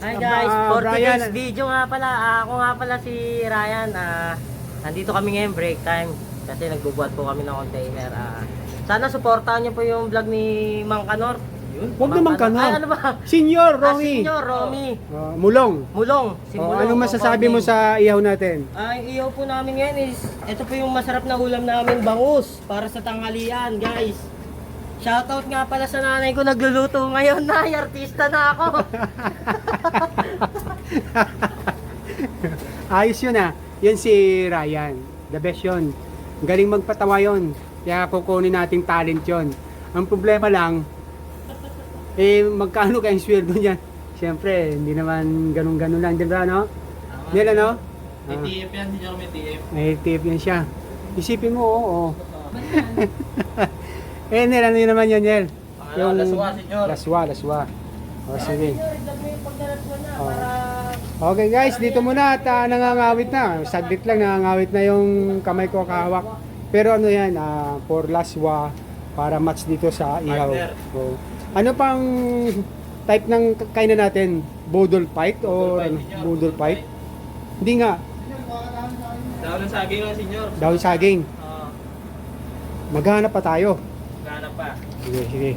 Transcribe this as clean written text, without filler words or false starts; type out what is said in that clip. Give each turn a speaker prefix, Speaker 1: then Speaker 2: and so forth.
Speaker 1: Hi guys, for
Speaker 2: Brian.
Speaker 1: today's video nga pala, ako nga pala si Ryan. Nandito kami ngayon, break time. Kasi nagbubuhat po kami ng container. Sana supportahan niyo po yung vlog ni Mang Kanor.
Speaker 2: Huwag naman ka
Speaker 1: Ay,
Speaker 2: na.
Speaker 1: ano ba?
Speaker 2: Senior Romy.
Speaker 1: Senior Romy.
Speaker 2: Mulong.
Speaker 1: Mulong. Si Mulong.
Speaker 2: Anong masasabi mo sa ihaw natin?
Speaker 1: Ang ihaw po namin ngayon is, ito po yung masarap na ulam namin, bangus. Para sa tanghalian, guys. Shoutout nga pala sa nanay ko nagluluto ngayon. Nay, artista na ako.
Speaker 2: Ayos yun ah. Yan si Ryan. The best yun. Galing magpatawa yun. Kaya kukunin nating talent yun. Ang problema lang, magkano kayong sweldo niyan? Siyempre, hindi naman ganun-ganun lang. Di ba, no? Nila, no?
Speaker 3: May TF yan, hindi ako may TF.
Speaker 2: May tip yan siya. Isipin mo, oo. Nel, ano yun naman yan, Nel?
Speaker 3: Laswa, senyor.
Speaker 2: Laswa. O, sige.
Speaker 1: Senyor, idag mo yung pagdarat mo na
Speaker 2: Oh.
Speaker 1: para...
Speaker 2: Okay guys, dito muna at nangangawit na. Saglit lang, nangangawit na yung kamay ko kahawak. Pero ano yan, for laswa, para match dito sa ihaw.
Speaker 3: Partner.
Speaker 2: So, ano pang type ng kainan natin? Budol fight or
Speaker 3: Budol fight, senyor.
Speaker 2: budol fight? Hindi nga,
Speaker 3: Daw ng saging lang, senyor.
Speaker 2: dahon saging. Maghanap pa tayo.
Speaker 3: Ganap pa.
Speaker 2: Sige.